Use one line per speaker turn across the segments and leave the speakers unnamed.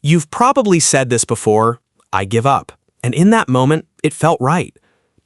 You've probably said this before, I give up. And in that moment, it felt right.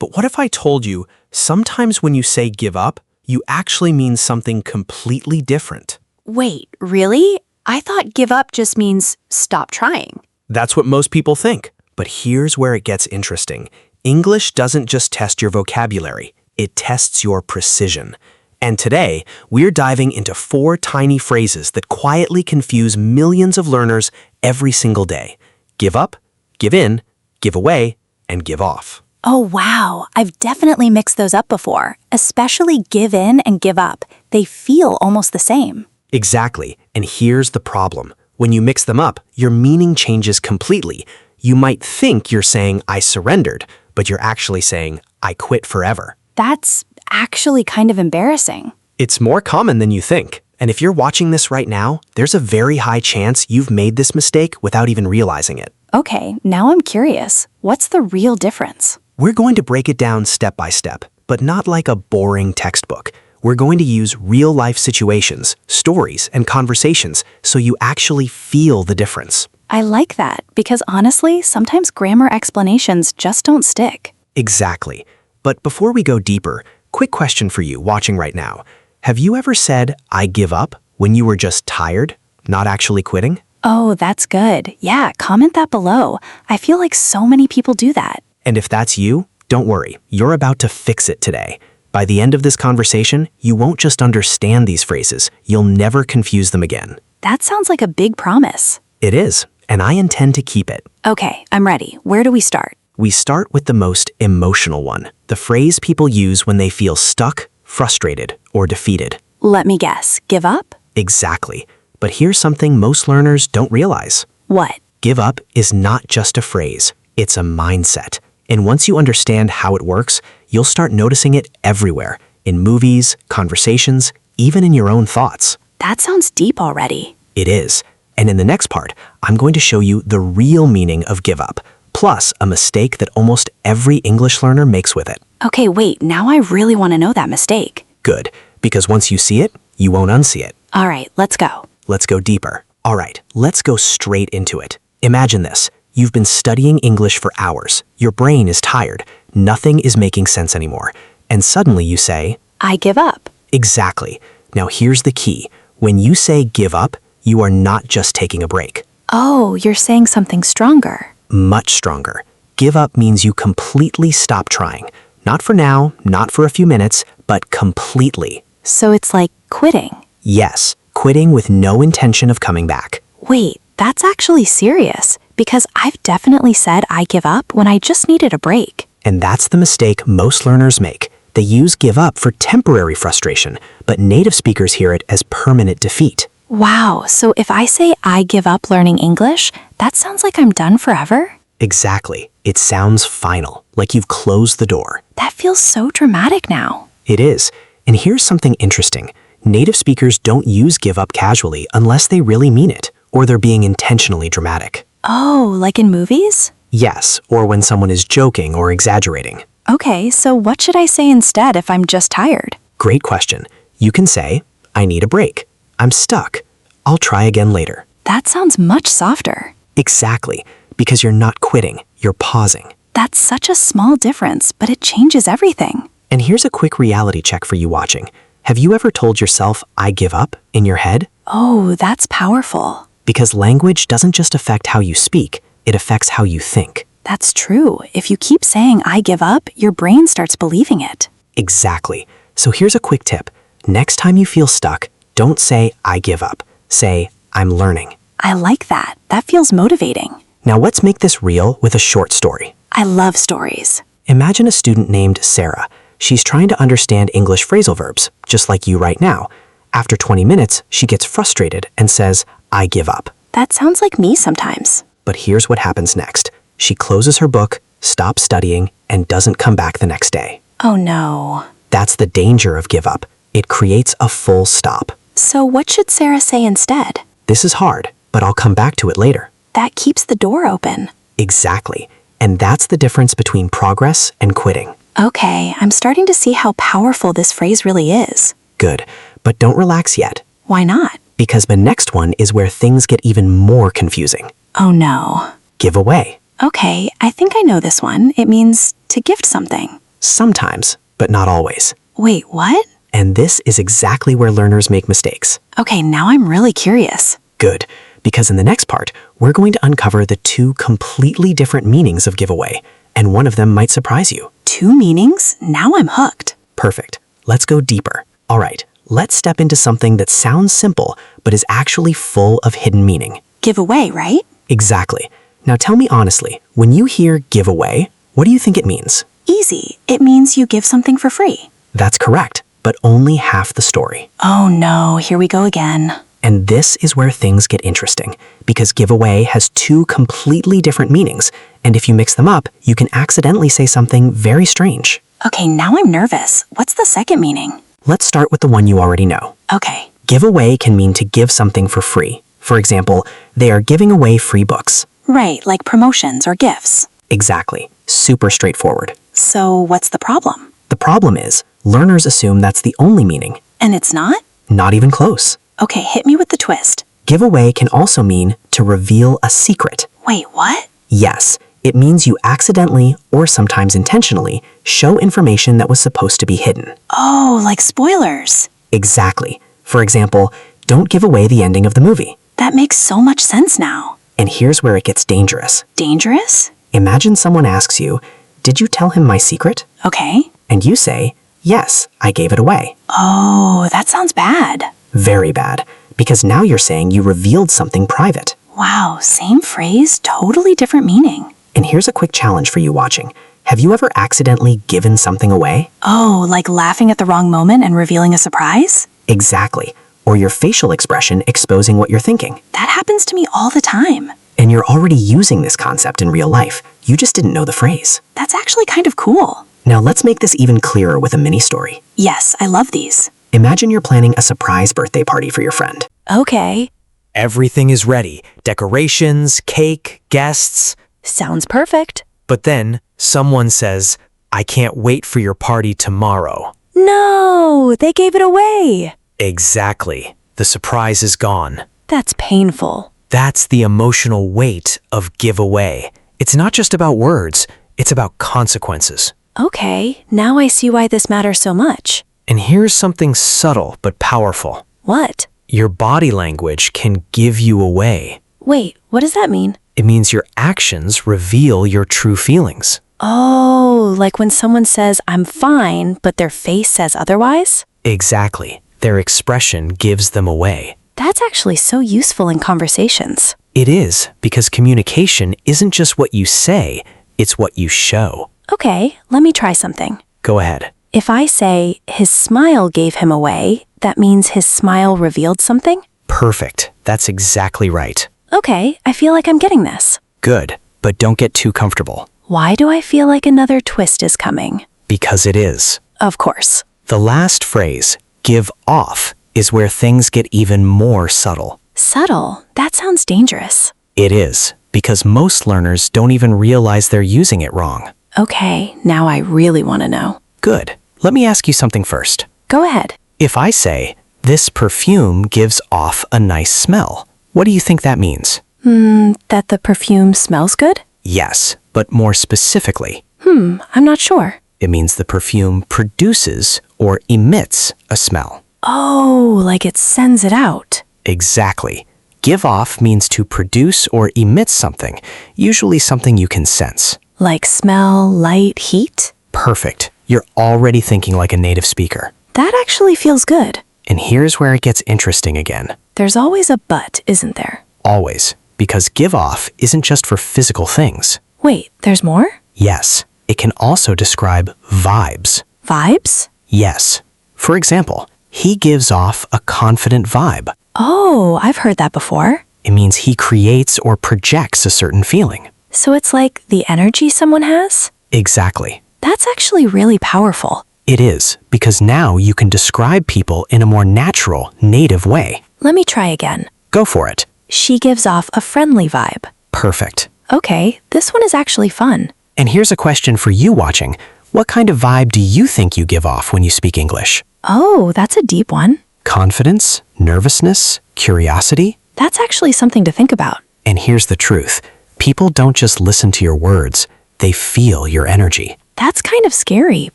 But what if I told you, sometimes when you say give up, you actually mean something completely different?
Wait, really? I thought give up just means stop trying.
That's what most people think. But here's where it gets interesting. English doesn't just test your vocabulary, it tests your precision. And today, we're diving into 4 tiny phrases that quietly confuse millions of learners every single day. Give up, give in, give away, and give off.
Oh, wow. I've definitely mixed those up before, especially give in and give up. They feel almost the same.
Exactly. And here's the problem. When you mix them up, your meaning changes completely. You might think you're saying, I surrendered, but you're actually saying, I quit forever.
That's actually kind of embarrassing.
It's more common than you think. And if you're watching this right now, there's a very high chance you've made this mistake without even realizing it.
Okay, now I'm curious. What's the real difference?
We're going to break it down step by step, but not like a boring textbook. We're going to use real-life situations, stories, and conversations so you actually feel the difference.
I like that, because honestly, sometimes grammar explanations just don't stick.
Exactly. But before we go deeper, quick question for you watching right now. Have you ever said, I give up, when you were just tired, not actually quitting?
Oh, that's good. Yeah, comment that below. I feel like so many people do that.
And if that's you, don't worry, you're about to fix it today. By the end of this conversation, you won't just understand these phrases, you'll never confuse them again.
That sounds like a big promise.
It is, and I intend to keep it.
Okay, I'm ready. Where do we start?
We start with the most emotional one, the phrase people use when they feel stuck, frustrated, or defeated.
Let me guess. Give up?
Exactly. But here's something most learners don't realize.
What?
Give up is not just a phrase, it's a mindset. And once you understand how it works, you'll start noticing it everywhere, in movies, conversations, even in your own thoughts.
That sounds deep already.
It is. And in the next part, I'm going to show you the real meaning of give up, plus a mistake that almost every English learner makes with it.
Okay, wait, now I really want to know that mistake.
Good, because once you see it, you won't unsee it.
All right, let's go.
Let's go deeper. All right, let's go straight into it. Imagine this. You've been studying English for hours. Your brain is tired. Nothing is making sense anymore. And suddenly you say,
I give up.
Exactly. Now here's the key. When you say give up, you are not just taking a break.
Oh, you're saying something stronger.
Much stronger. Give up means you completely stop trying. Not for now, not for a few minutes, but completely.
So it's like quitting.
Yes, quitting with no intention of coming back.
Wait, that's actually serious, because I've definitely said I give up when I just needed a break.
And that's the mistake most learners make. They use give up for temporary frustration, but native speakers hear it as permanent defeat.
Wow, so if I say I give up learning English, that sounds like I'm done forever?
Exactly. It sounds final, like you've closed the door.
That feels so dramatic now.
It is. And here's something interesting. Native speakers don't use give up casually unless they really mean it, or they're being intentionally dramatic.
Oh, like in movies?
Yes, or when someone is joking or exaggerating.
Okay, so what should I say instead if I'm just tired?
Great question. You can say, I need a break. I'm stuck. I'll try again later.
That sounds much softer.
Exactly, because you're not quitting, you're pausing.
That's such a small difference, but it changes everything.
And here's a quick reality check for you watching. Have you ever told yourself, I give up, in your head?
Oh, that's powerful.
Because language doesn't just affect how you speak, it affects how you think.
That's true. If you keep saying I give up, your brain starts believing it.
Exactly. So here's a quick tip. Next time you feel stuck, don't say, I give up. Say, I'm learning.
I like that. That feels motivating.
Now let's make this real with a short story.
I love stories.
Imagine a student named Sarah. She's trying to understand English phrasal verbs, just like you right now. After 20 minutes, she gets frustrated and says, I give up.
That sounds like me sometimes.
But here's what happens next. She closes her book, stops studying, and doesn't come back the next day.
Oh no.
That's the danger of give up. It creates a full stop.
So what should Sarah say instead?
This is hard, but I'll come back to it later.
That keeps the door open.
Exactly. And that's the difference between progress and quitting.
Okay, I'm starting to see how powerful this phrase really is.
Good, but don't relax yet.
Why not?
Because the next one is where things get even more confusing.
Oh no.
Give away.
Okay, I think I know this one. It means to gift something.
Sometimes, but not always.
Wait, what?
And this is exactly where learners make mistakes.
Okay, now I'm really curious.
Good, because in the next part, we're going to uncover the two completely different meanings of giveaway, and one of them might surprise you.
2 meanings? Now I'm hooked.
Perfect. Let's go deeper. All right, let's step into something that sounds simple, but is actually full of hidden meaning.
Give away, right?
Exactly. Now tell me honestly, when you hear give away, what do you think it means?
Easy. It means you give something for free.
That's correct, but only half the story.
Oh no, here we go again.
And this is where things get interesting, because giveaway has 2 completely different meanings, and if you mix them up, you can accidentally say something very strange.
Okay, now I'm nervous. What's the second meaning?
Let's start with the one you already know.
Okay.
Giveaway can mean to give something for free. For example, they are giving away free books.
Right, like promotions or gifts.
Exactly. Super straightforward.
So what's the problem?
The problem is, learners assume that's the only meaning.
And it's not?
Not even close.
Okay, hit me with the twist.
Giveaway can also mean to reveal a secret.
Wait, what?
Yes, it means you accidentally, or sometimes intentionally, show information that was supposed to be hidden.
Oh, like spoilers.
Exactly. For example, don't give away the ending of the movie.
That makes so much sense now.
And here's where it gets dangerous.
Dangerous?
Imagine someone asks you, "Did you tell him my secret?"
Okay.
And you say, "Yes, I gave it away."
Oh, that sounds bad.
Very bad, because now you're saying you revealed something private.
Wow, same phrase, totally different meaning.
And here's a quick challenge for you watching. Have you ever accidentally given something away?
Oh, like laughing at the wrong moment and revealing a surprise?
Exactly. Or your facial expression exposing what you're thinking.
That happens to me all the time.
And you're already using this concept in real life. You just didn't know the phrase.
That's actually kind of cool.
Now let's make this even clearer with a mini story.
Yes, I love these.
Imagine you're planning a surprise birthday party for your friend.
Okay.
Everything is ready. Decorations, cake, guests.
Sounds perfect.
But then someone says, "I can't wait for your party tomorrow."
No, they gave it away.
Exactly. The surprise is gone.
That's painful.
That's the emotional weight of giveaway. It's not just about words, it's about consequences.
Okay, now I see why this matters so much.
And here's something subtle but powerful.
What?
Your body language can give you away.
Wait, what does that mean?
It means your actions reveal your true feelings.
Oh, like when someone says, "I'm fine," but their face says otherwise?
Exactly. Their expression gives them away.
That's actually so useful in conversations.
It is, because communication isn't just what you say, it's what you show.
Okay, let me try something.
Go ahead.
If I say, "His smile gave him away," that means his smile revealed something?
Perfect. That's exactly right.
Okay, I feel like I'm getting this.
Good, but don't get too comfortable.
Why do I feel like another twist is coming?
Because it is.
Of course.
The last phrase, give off, is where things get even more subtle.
Subtle? That sounds dangerous.
It is, because most learners don't even realize they're using it wrong.
Okay, now I really want to know.
Good. Let me ask you something first.
Go ahead.
If I say, "This perfume gives off a nice smell," what do you think that means?
That the perfume smells good?
Yes, but more specifically,
I'm not sure.
it means the perfume produces or emits a smell.
Oh, like it sends it out.
Exactly. Give off means to produce or emit something, usually something you can sense.
Like smell, light, heat?
Perfect. You're already thinking like a native speaker.
That actually feels good.
And here's where it gets interesting again.
There's always a but, isn't there?
Always. Because give off isn't just for physical things.
Wait, there's more?
Yes, it can also describe vibes.
Vibes?
Yes. For example, he gives off a confident vibe.
Oh, I've heard that before.
It means he creates or projects a certain feeling.
So it's like the energy someone has?
Exactly.
That's actually really powerful.
It is, because now you can describe people in a more natural, native way.
Let me try again.
Go for it.
She gives off a friendly vibe.
Perfect.
Okay, this one is actually fun.
And here's a question for you watching. What kind of vibe do you think you give off when you speak English?
Oh, that's a deep one.
Confidence? Nervousness? Curiosity?
That's actually something to think about.
And here's the truth. People don't just listen to your words, they feel your energy.
That's kind of scary,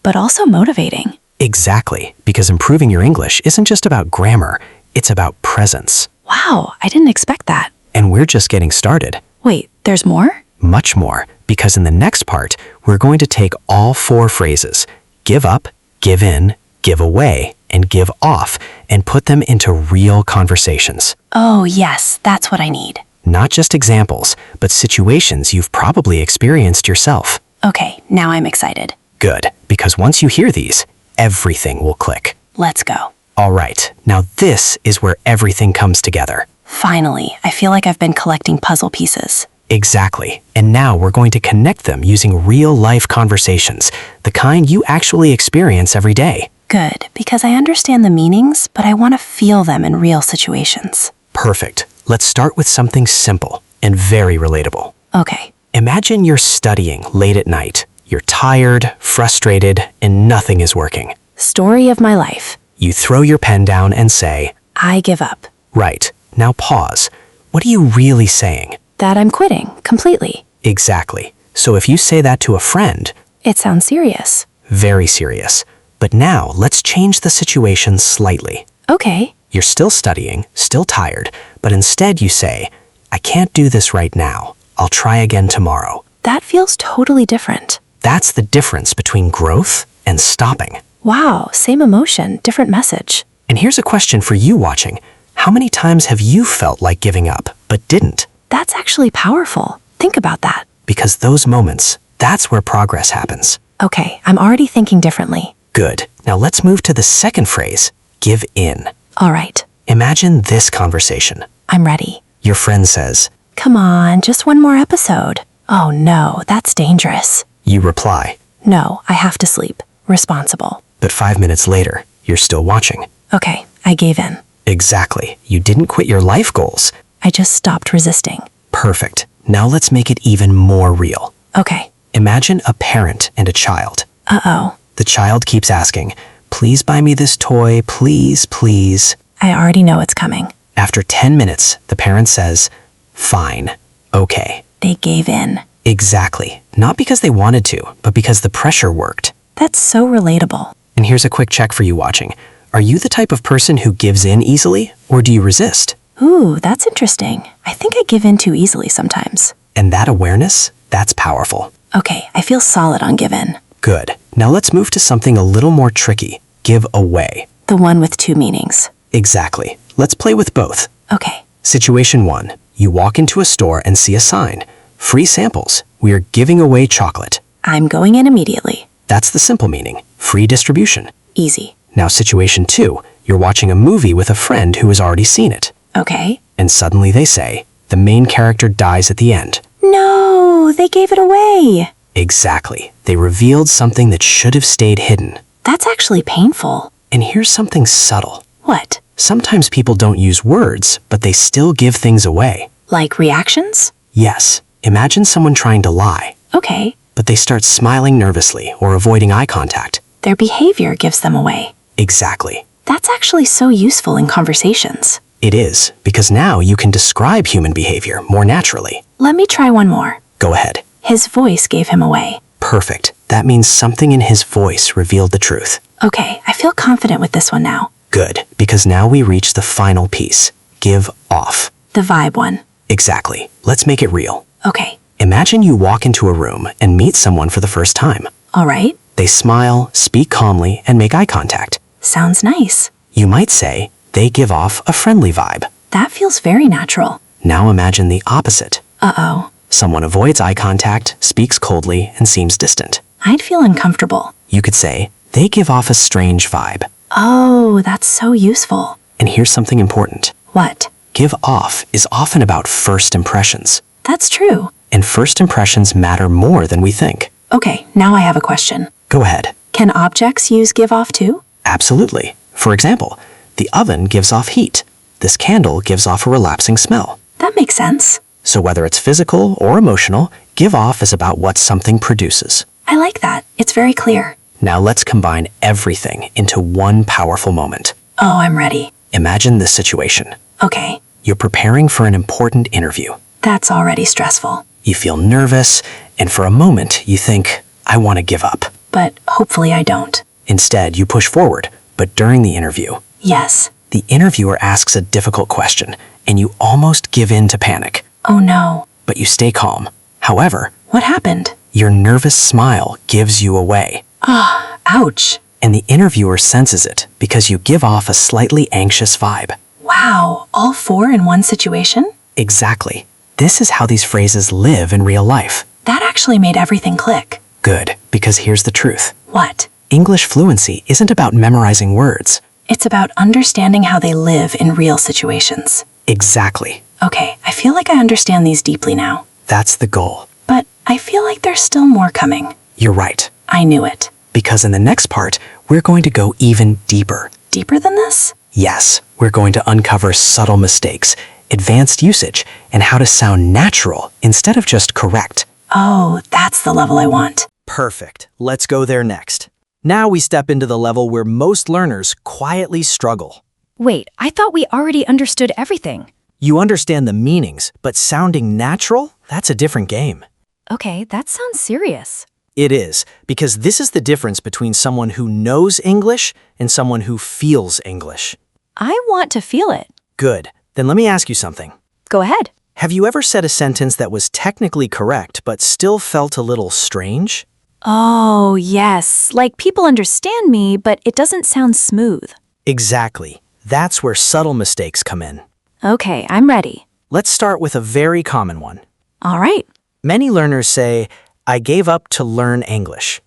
but also motivating.
Exactly, because improving your English isn't just about grammar, it's about presence.
Wow, I didn't expect that.
And we're just getting started.
Wait, there's more?
Much more, because in the next part, we're going to take all 4 phrases, give up, give in, give away, and give off, and put them into real conversations.
Oh, yes, that's what I need.
Not just examples, but situations you've probably experienced yourself.
Okay, now I'm excited.
Good, because once you hear these, everything will click.
Let's go.
All right, now this is where everything comes together.
Finally, I feel like I've been collecting puzzle pieces.
Exactly, and now we're going to connect them using real-life conversations, the kind you actually experience every day.
Good, because I understand the meanings, but I want to feel them in real situations.
Perfect. Let's start with something simple and very relatable.
Okay.
Imagine you're studying late at night. You're tired, frustrated, and nothing is working.
Story of my life.
You throw your pen down and say,
I give up.
right, now pause. What are you really saying?
That I'm quitting, completely.
Exactly. So if you say that to a friend,
It sounds serious.
very serious. But now let's change the situation slightly.
Okay.
You're still studying, still tired, but instead you say, I can't do this right now. I'll try again tomorrow.
That feels totally different.
That's the difference between growth and stopping.
Wow, same emotion, different message.
And here's a question for you watching. How many times have you felt like giving up, but didn't?
That's actually powerful. Think about that.
Because those moments, that's where progress happens.
Okay, I'm already thinking differently.
Good. Now let's move to the second phrase, give in.
All right,
Imagine this conversation.
I'm ready.
Your friend says,
Come on, just one more episode. Oh no, that's dangerous.
you reply,
No, I have to sleep. Responsible.
but 5 minutes later, you're still watching.
Okay, I gave in.
Exactly. You didn't quit your life goals.
I just stopped resisting.
Perfect. Now let's make it even more real.
Okay.
Imagine a parent and a child.
Uh-oh.
The child keeps asking, please buy me this toy, please, please.
I already know it's coming.
After 10 minutes, the parent says, fine, okay.
They gave in.
Exactly. Not because they wanted to, but because the pressure worked.
That's so relatable.
And here's a quick check for you watching. Are you the type of person who gives in easily, or do you resist?
Ooh, that's interesting. I think I give in too easily sometimes.
And that awareness, that's powerful.
Okay, I feel solid on give in.
Good. Now let's move to something a little more tricky. Give away.
The one with 2 meanings.
Exactly. Let's play with both.
Okay.
Situation 1. You walk into a store and see a sign. Free samples. We are giving away chocolate.
I'm going in immediately.
That's the simple meaning. Free distribution.
Easy.
Now situation 2. You're watching a movie with a friend who has already seen it.
Okay.
And suddenly they say, the main character dies at the end.
No, they gave it away.
Exactly. They revealed something that should have stayed hidden.
That's actually painful.
And here's something subtle.
What?
Sometimes people don't use words, but they still give things away.
Like reactions?
Yes. Imagine someone trying to lie,
Okay.
but they start smiling nervously or avoiding eye contact.
Their behavior gives them away.
Exactly.
That's actually so useful in conversations.
It is, because now you can describe human behavior more naturally.
Let me try one more.
Go ahead.
His voice gave him away.
Perfect. That means something in his voice revealed the truth.
Okay, I feel confident with this one now.
Good, because now we reach the final piece. Give off.
The vibe one.
Exactly. Let's make it real.
Okay.
Imagine you walk into a room and meet someone for the first time.
All right.
They smile, speak calmly, and make eye contact.
Sounds nice.
You might say, they give off a friendly vibe.
That feels very natural.
Now imagine the opposite.
Uh-oh.
Someone avoids eye contact, speaks coldly, and seems distant.
I'd feel uncomfortable.
You could say, they give off a strange vibe.
Oh, that's so useful.
And here's something important.
What?
Give off is often about first impressions.
That's true.
And first impressions matter more than we think.
Okay, now I have a question.
Go ahead.
Can objects use give off too?
Absolutely. For example, the oven gives off heat. This candle gives off a relapsing smell.
That makes sense.
So whether it's physical or emotional, give off is about what something produces.
I like that. It's very clear.
Now let's combine everything into one powerful moment.
Oh, I'm ready.
Imagine this situation.
Okay.
You're preparing for an important interview.
That's already stressful.
You feel nervous, and for a moment you think, I want to give up.
But hopefully I don't.
Instead, you push forward, but during the interview,
Yes.
the interviewer asks a difficult question, and you almost give in to panic.
Oh no.
But you stay calm. However,
What happened?
your nervous smile gives you away,
Ouch.
and the interviewer senses it because you give off a slightly anxious vibe.
Wow, all 4 in one situation?
Exactly. This is how these phrases live in real life.
That actually made everything click.
Good, because here's the truth.
What?
English fluency isn't about memorizing words.
It's about understanding how they live in real situations.
Exactly.
Okay, I feel like I understand these deeply now.
That's the goal.
But I feel like there's still more coming.
You're right.
I knew it.
Because in the next part, we're going to go even deeper.
Deeper than this?
Yes, we're going to uncover subtle mistakes, advanced usage, and how to sound natural instead of just correct.
Oh, that's the level I want.
Perfect. Let's go there next. Now we step into the level where most learners quietly struggle.
Wait, I thought we already understood everything.
You understand the meanings, but sounding natural? That's a different game.
Okay, that sounds serious.
It is, because this is the difference between someone who knows English and someone who feels English.
I want to feel it.
Good. Then let me ask you something.
Go ahead.
Have you ever said a sentence that was technically correct but still felt a little strange?
Oh, yes. Like people understand me, but it doesn't sound smooth.
Exactly. That's where subtle mistakes come in.
Okay, I'm ready.
Let's start with a very common one.
All right.
Many learners say, I gave up to learn English.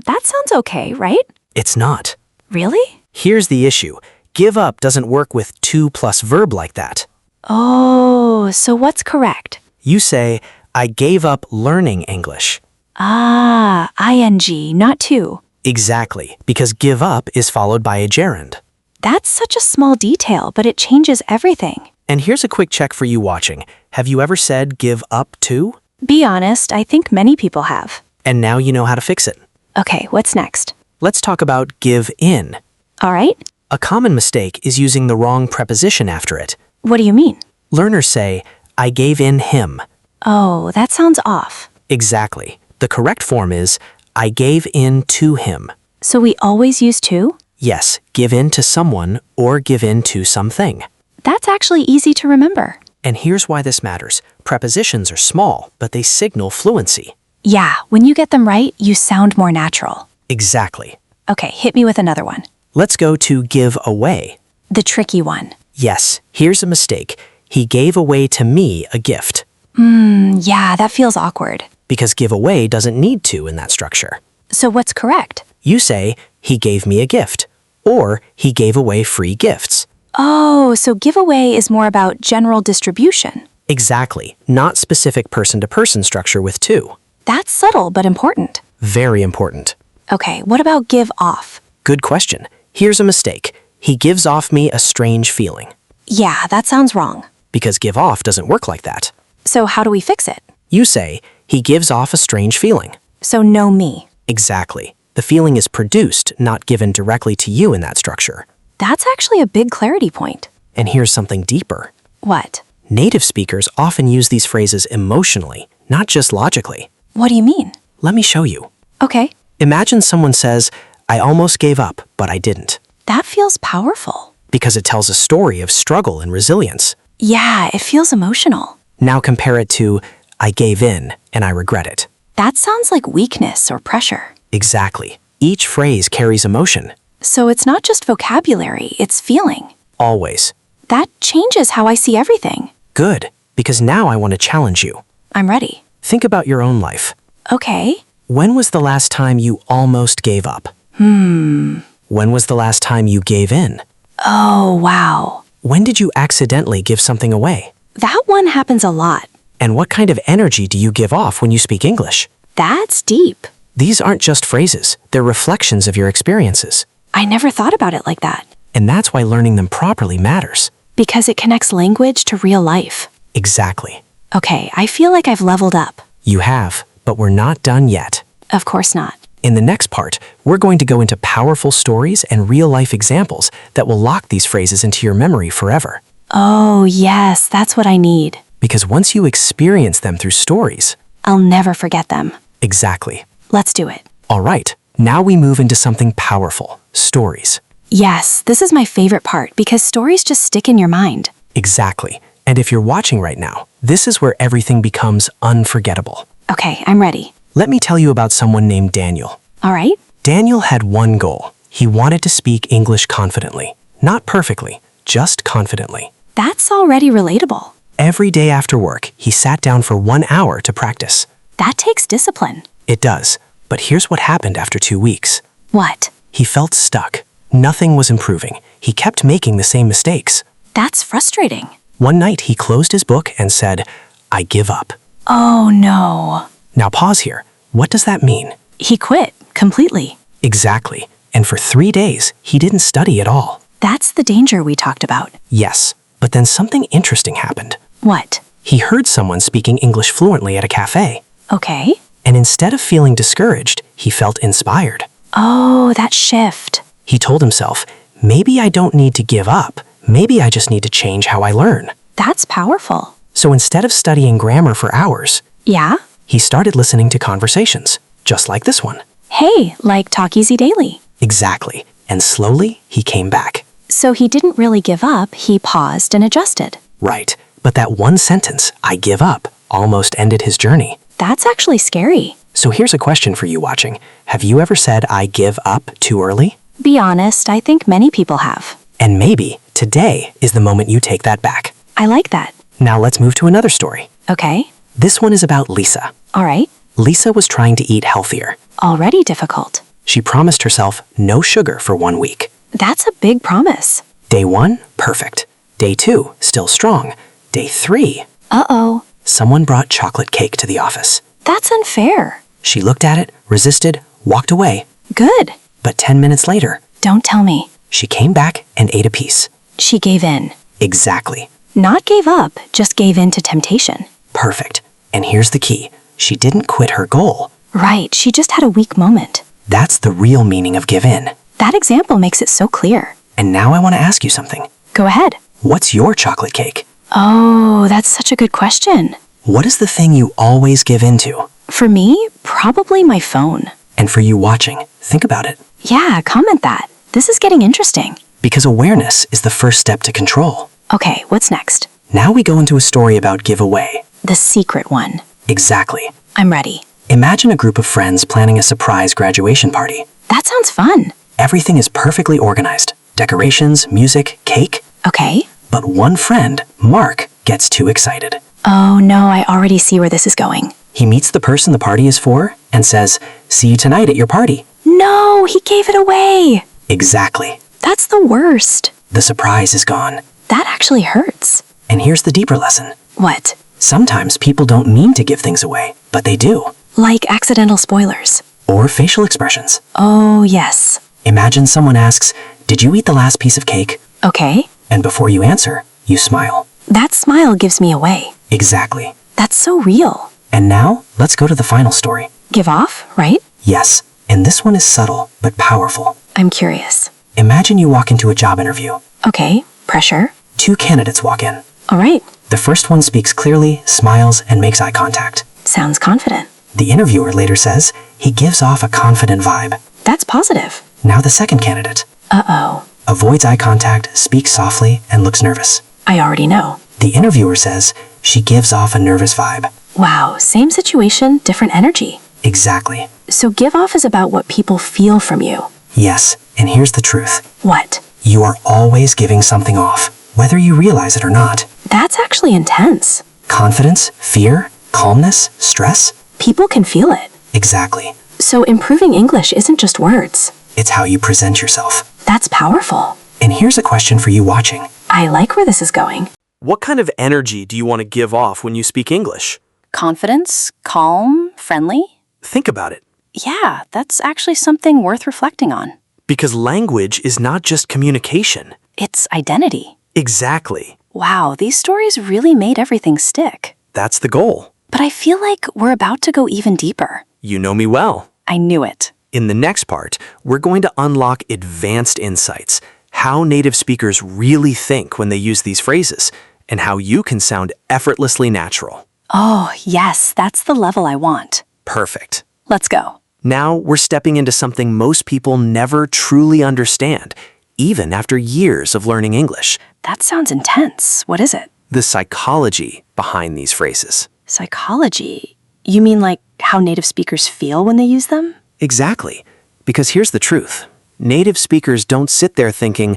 That sounds okay, right?
It's not.
Really?
Here's the issue. Give up doesn't work with to plus verb like that.
Oh, so what's correct?
You say, I gave up learning English.
Ah, ing, not to.
Exactly, because give up is followed by a gerund.
That's such a small detail, but it changes everything.
And here's a quick check for you watching. Have you ever said give up to?
Be honest, I think many people have.
And now you know how to fix it.
Okay, what's next?
Let's talk about give in.
All right.
A common mistake is using the wrong preposition after it.
What do you mean?
Learners say, I gave in him.
Oh, that sounds off.
Exactly. The correct form is, I gave in to him.
So we always use to?
Yes, give in to someone or give in to something.
That's actually easy to remember.
And here's why this matters. Prepositions are small, but they signal fluency.
Yeah, when you get them right, you sound more natural.
Exactly.
Okay, hit me with another one.
Let's go to give away.
The tricky one.
Yes, here's a mistake. He gave away to me a gift.
Yeah, that feels awkward.
Because give away doesn't need to in that structure.
So what's correct?
You say, he gave me a gift, or he gave away free gifts.
Oh, so giveaway is more about general distribution.
Exactly, not specific person-to-person structure with to.
That's subtle but important.
Very important.
Okay, what about give off?
Good question. Here's a mistake. He gives off me a strange feeling.
Yeah, that sounds wrong.
Because give off doesn't work like that.
So how do we fix it?
You say, he gives off a strange feeling.
So no me.
Exactly. The feeling is produced, not given directly to you in that structure.
That's actually a big clarity point.
And here's something deeper.
What?
Native speakers often use these phrases emotionally, not just logically.
What do you mean?
Let me show you.
Okay,
Imagine someone says, I almost gave up, but I didn't.
that feels powerful.
Because it tells a story of struggle and resilience.
Yeah, it feels emotional.
Now compare it to, I gave in and I regret it.
That sounds like weakness or pressure.
Exactly. Each phrase carries emotion.
So it's not just vocabulary, it's feeling.
Always.
That changes how I see everything.
Good, because now I want to challenge you.
I'm ready.
Think about your own life.
Okay.
When was the last time you almost gave up? When was the last time you gave in?
Oh, wow.
When did you accidentally give something away?
That one happens a lot.
And what kind of energy do you give off when you speak English?
That's deep.
These aren't just phrases, they're reflections of your experiences.
I never thought about it like that.
And that's why learning them properly matters.
Because it connects language to real life.
Exactly.
Okay, I feel like I've leveled up.
You have, but we're not done yet.
Of course not.
In the next part, we're going to go into powerful stories and real-life examples that will lock these phrases into your memory forever.
Oh, yes, that's what I need.
Because once you experience them through stories,
I'll never forget them.
exactly.
Let's do it.
All right, now we move into something powerful, stories.
Yes, this is my favorite part because stories just stick in your mind.
Exactly. And if you're watching right now, this is where everything becomes unforgettable.
Okay, I'm ready.
Let me tell you about someone named Daniel.
All right?
Daniel had one goal. He wanted to speak English confidently. Not perfectly, just confidently.
That's already relatable.
Every day after work, he sat down for 1 hour to practice.
That takes discipline.
It does. But here's what happened after 2 weeks.
What?
He felt stuck. Nothing was improving. He kept making the same mistakes.
That's frustrating.
One night, he closed his book and said, "I give up."
Oh no.
Now pause here. What does that mean?
He quit completely.
Exactly. And for 3 days, he didn't study at all.
That's the danger we talked about.
Yes, but then something interesting happened.
What?
He heard someone speaking English fluently at a cafe.
Okay.
And instead of feeling discouraged, he felt inspired.
Oh, that shift.
He told himself, maybe I don't need to give up. Maybe I just need to change how I learn.
That's powerful.
So instead of studying grammar for hours,
Yeah?
he started listening to conversations, just like this one.
Hey, like Talk Easy Daily.
Exactly. And slowly, he came back.
So he didn't really give up, he paused and adjusted.
Right. But that one sentence, "I give up," almost ended his journey.
That's actually scary.
So here's a question for you watching. Have you ever said, "I give up" too early?
Be honest, I think many people have.
And maybe today is the moment you take that back.
I like that.
Now let's move to another story.
Okay.
This one is about Lisa.
All right.
Lisa was trying to eat healthier.
Already difficult.
She promised herself no sugar for 1 week.
That's a big promise.
Day 1, perfect. Day 2, still strong. Day 3,
Uh-oh.
someone brought chocolate cake to the office.
That's unfair.
She looked at it, resisted, walked away.
Good.
But 10 minutes later,
Don't tell me.
she came back and ate a piece.
She gave in.
Exactly.
Not gave up, just gave in to temptation.
Perfect. And here's the key. She didn't quit her goal.
Right, she just had a weak moment.
That's the real meaning of give in.
That example makes it so clear.
And now I want to ask you something.
Go ahead.
What's your chocolate cake?
Oh, that's such a good question.
What is the thing you always give in to?
For me, probably my phone.
And for you watching, think about it.
Yeah, comment that. This is getting interesting.
Because awareness is the first step to control.
Okay, what's next?
Now we go into a story about giveaway.
The secret one.
Exactly.
I'm ready.
Imagine a group of friends planning a surprise graduation party.
That sounds fun.
Everything is perfectly organized. Decorations, music, cake.
Okay.
But one friend, Mark, gets too excited.
Oh no, I already see where this is going.
He meets the person the party is for and says, "See you tonight at your party."
No, he gave it away.
Exactly.
That's the worst.
The surprise is gone.
That actually hurts.
And here's the deeper lesson.
What?
Sometimes people don't mean to give things away, but they do.
Like accidental spoilers.
Or facial expressions.
Oh, yes.
Imagine someone asks, "Did you eat the last piece of cake?"
Okay.
And before you answer, you smile.
That smile gives me away.
Exactly.
That's so real.
And now, let's go to the final story.
Give off, right?
Yes, and this one is subtle, but powerful.
I'm curious.
Imagine you walk into a job interview.
Okay, pressure.
2 candidates walk in.
All right.
The first one speaks clearly, smiles, and makes eye contact.
Sounds confident.
The interviewer later says he gives off a confident vibe.
That's positive.
Now the second candidate
Uh-oh.
avoids eye contact, speaks softly, and looks nervous.
I already know.
The interviewer says she gives off a nervous vibe.
Wow, same situation, different energy.
Exactly.
So give off is about what people feel from you.
Yes, and here's the truth.
What?
You are always giving something off, whether you realize it or not.
That's actually intense.
Confidence, fear, calmness, stress.
People can feel it.
Exactly.
So improving English isn't just words.
It's how you present yourself.
That's powerful.
And here's a question for you watching.
I like where this is going.
What kind of energy do you want to give off when you speak English?
Confidence, calm, friendly.
Think about it.
Yeah, that's actually something worth reflecting on.
Because language is not just communication.
It's identity.
Exactly.
Wow, these stories really made everything stick.
That's the goal.
But I feel like we're about to go even deeper.
You know me well.
I knew it.
In the next part, we're going to unlock advanced insights, how native speakers really think when they use these phrases, and how you can sound effortlessly natural.
Oh, yes, that's the level I want.
Perfect.
Let's go.
Now we're stepping into something most people never truly understand, even after years of learning English.
That sounds intense. What is it?
The psychology behind these phrases.
Psychology? You mean like how native speakers feel when they use them?
Exactly. Because here's the truth. Native speakers don't sit there thinking,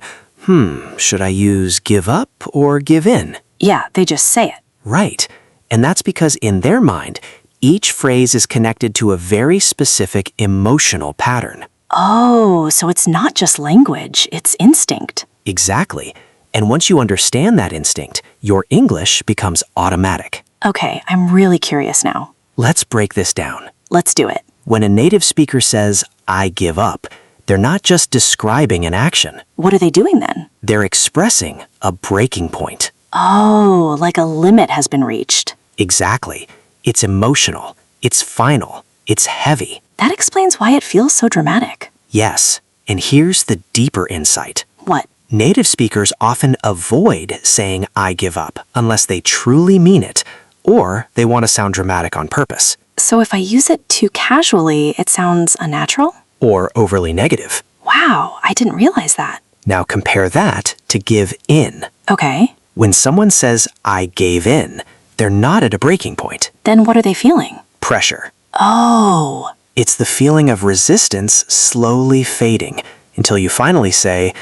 should I use give up or give in?
Yeah, they just say it.
Right. And that's because in their mind, each phrase is connected to a very specific emotional pattern.
Oh, so it's not just language, it's instinct.
Exactly. And once you understand that instinct, your English becomes automatic.
Okay, I'm really curious now.
Let's break this down.
Let's do it.
When a native speaker says, I give up, they're not just describing an action.
What are they doing then?
They're expressing a breaking point.
Oh, like a limit has been reached.
Exactly. It's emotional. It's final. It's heavy.
That explains why it feels so dramatic.
Yes. And here's the deeper insight.
What?
Native speakers often avoid saying I give up unless they truly mean it or they want to sound dramatic on purpose.
So if I use it too casually, it sounds unnatural?
Or overly negative.
Wow, I didn't realize that.
Now compare that to give in.
Okay.
When someone says I gave in, they're not at a breaking point.
Then what are they feeling?
Pressure.
Oh.
It's the feeling of resistance slowly fading until you finally say,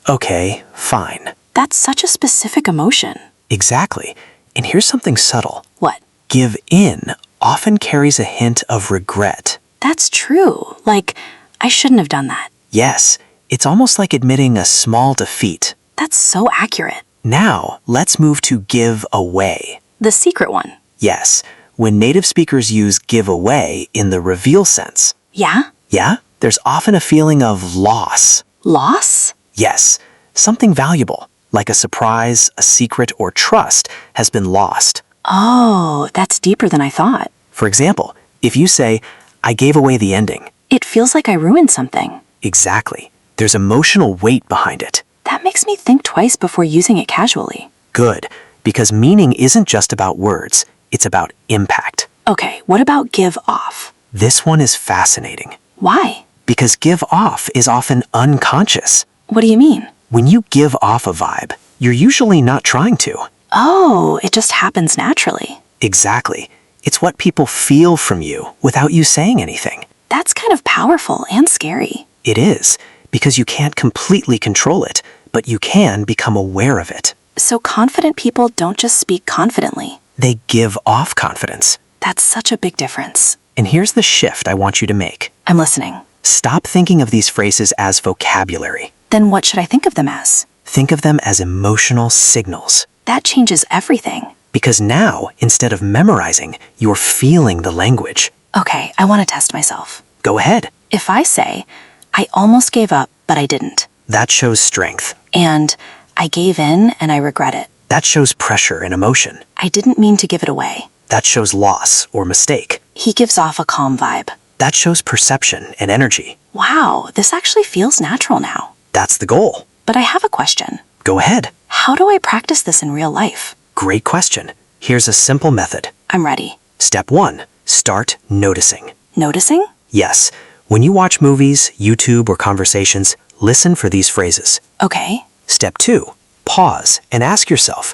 okay, fine.
That's such a specific emotion.
Exactly. And here's something subtle.
What?
Give in often carries a hint of regret.
That's true. Like, I shouldn't have done that.
Yes, it's almost like admitting a small defeat.
That's so accurate.
Now, let's move to give away.
The secret one.
Yes, when native speakers use give away in the reveal sense.
Yeah?
Yeah? There's often a feeling of loss.
Loss?
Yes, something valuable, like a surprise, a secret, or trust, has been lost.
Oh, that's deeper than I thought.
For example, if you say, I gave away the ending.
It feels like I ruined something.
Exactly. There's emotional weight behind it.
That makes me think twice before using it casually.
Good, because meaning isn't just about words, it's about impact.
Okay, what about give off?
This one is fascinating.
Why?
Because give off is often unconscious.
What do you mean?
When you give off a vibe, you're usually not trying to.
Oh, it just happens naturally.
Exactly. It's what people feel from you without you saying anything.
That's kind of powerful and scary.
It is, because you can't completely control it, but you can become aware of it.
So confident people don't just speak confidently.
They give off confidence.
That's such a big difference.
And here's the shift I want you to make.
I'm listening.
Stop thinking of these phrases as vocabulary.
Then what should I think of them as?
Think of them as emotional signals.
That changes everything.
Because now, instead of memorizing, you're feeling the language.
Okay, I want to test myself.
Go ahead.
If I say, I almost gave up, but I didn't.
That shows strength.
And I gave in and I regret it.
That shows pressure and emotion.
I didn't mean to give it away.
That shows loss or mistake.
He gives off a calm vibe.
That shows perception and energy.
Wow, this actually feels natural now.
That's the goal.
But I have a question.
Go ahead.
How do I practice this in real life?
Great question. Here's a simple method.
I'm ready.
Step 1. Start noticing.
Noticing?
Yes. When you watch movies, YouTube, or conversations, listen for these phrases.
Okay.
Step 2. Pause and ask yourself,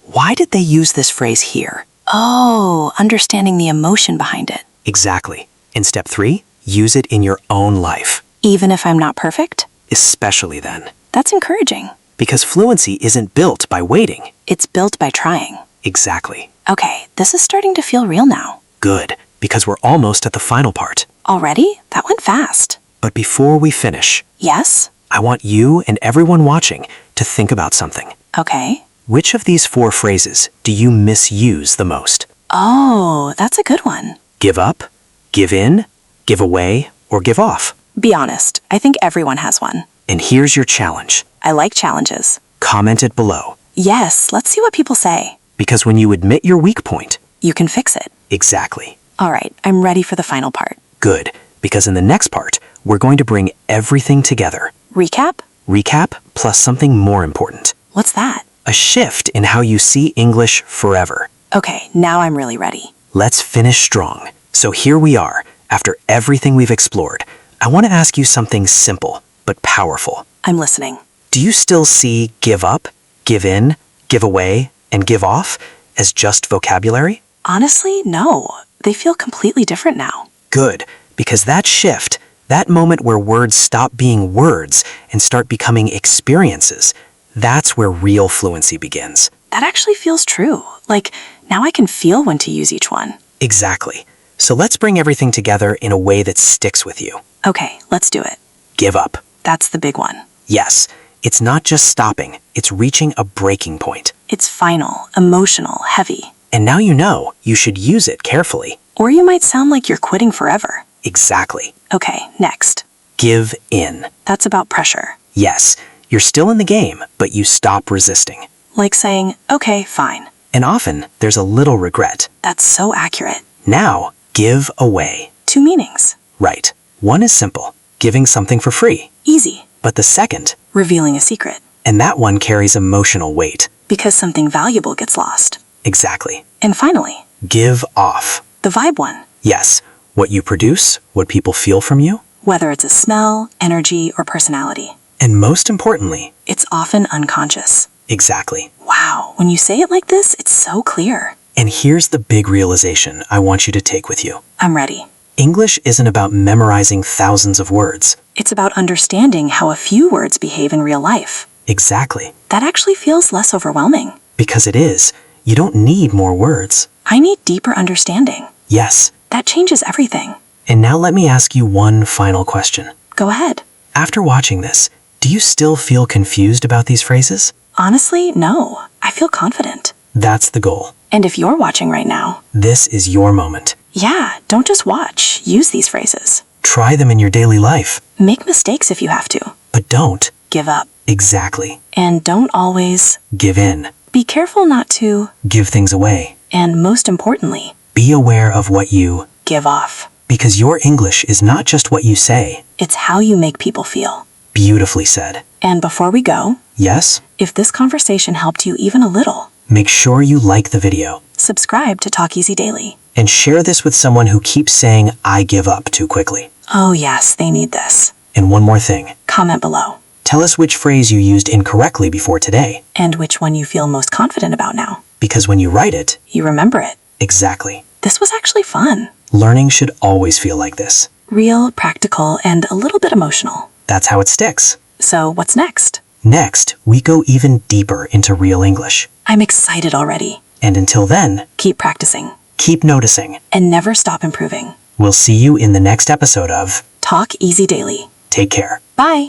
why did they use this phrase here?
Oh, understanding the emotion behind it.
Exactly. And step 3. Use it in your own life.
Even if I'm not perfect?
Especially then.
That's encouraging.
Because fluency isn't built by waiting.
It's built by trying.
Exactly.
Okay, this is starting to feel real now.
Good, because we're almost at the final part.
Already? That went fast.
But before we finish,
Yes?
I want you and everyone watching to think about something.
Okay.
Which of these 4 phrases do you misuse the most?
Oh, that's a good one.
Give up, give in, give away, or give off?
Be honest, I think everyone has one.
And here's your challenge.
I like challenges.
Comment it below.
Yes, let's see what people say.
Because when you admit your weak point,
You can fix it.
exactly.
All right, I'm ready for the final part.
Good, because in the next part, we're going to bring everything together.
Recap?
Recap plus something more important.
What's that?
A shift in how you see English forever.
Okay, now I'm really ready.
Let's finish strong. So here we are, after everything we've explored. I want to ask you something simple, but powerful.
I'm listening.
Do you still see give up, give in, give away, and give off as just vocabulary?
Honestly, no. They feel completely different now.
Good, because that shift, that moment where words stop being words and start becoming experiences, that's where real fluency begins.
That actually feels true. Like, now I can feel when to use each one.
Exactly. So let's bring everything together in a way that sticks with you.
Okay, let's do it.
Give up.
That's the big one.
Yes, it's not just stopping, it's reaching a breaking point.
It's final, emotional, heavy.
And now you know you should use it carefully.
Or you might sound like you're quitting forever.
Exactly.
Okay, next.
Give in.
That's about pressure.
Yes, you're still in the game, but you stop resisting.
Like saying, okay, fine.
And often, there's a little regret.
That's so accurate.
Now, give away.
2 meanings.
Right. One is simple, giving something for free.
Easy.
But the second,
Revealing a secret.
and that one carries emotional weight.
Because something valuable gets lost.
Exactly.
And finally,
Give off.
the vibe one.
Yes, what you produce, what people feel from you,
Whether it's a smell, energy, or personality.
and most importantly,
It's often unconscious.
exactly.
Wow, when you say it like this, it's so clear.
And here's the big realization I want you to take with you.
I'm ready.
English isn't about memorizing thousands of words.
It's about understanding how a few words behave in real life.
Exactly.
That actually feels less overwhelming.
Because it is. You don't need more words.
I need deeper understanding.
Yes.
That changes everything.
And now let me ask you one final question.
Go ahead.
After watching this, do you still feel confused about these phrases?
Honestly, no. I feel confident.
That's the goal.
And if you're watching right now,
This is your moment.
yeah, don't just watch. Use these phrases.
Try them in your daily life,
Make mistakes if you have to.
but don't.
Give up.
Exactly.
And don't always.
Give in.
Be careful not to.
Give things away.
And most importantly,
Be aware of what you...
give off.
Because your English is not just what you say.
It's how you make people feel.
Beautifully said.
And before we go,
Yes?
if this conversation helped you even a little,
Make sure you like the video.
subscribe to Talk Easy Daily.
And share this with someone who keeps saying, I give up too quickly.
Oh yes, they need this.
And one more thing.
Comment below.
Tell us which phrase you used incorrectly before today.
And which one you feel most confident about now.
Because when you write it,
You remember it.
exactly.
This was actually fun.
Learning should always feel like this.
Real, practical, and a little bit emotional.
That's how it sticks.
So what's next?
Next, we go even deeper into real English.
I'm excited already.
And until then,
Keep practicing.
keep noticing.
And never stop improving.
We'll see you in the next episode of
Talk Easy Daily.
Take Care.
Bye.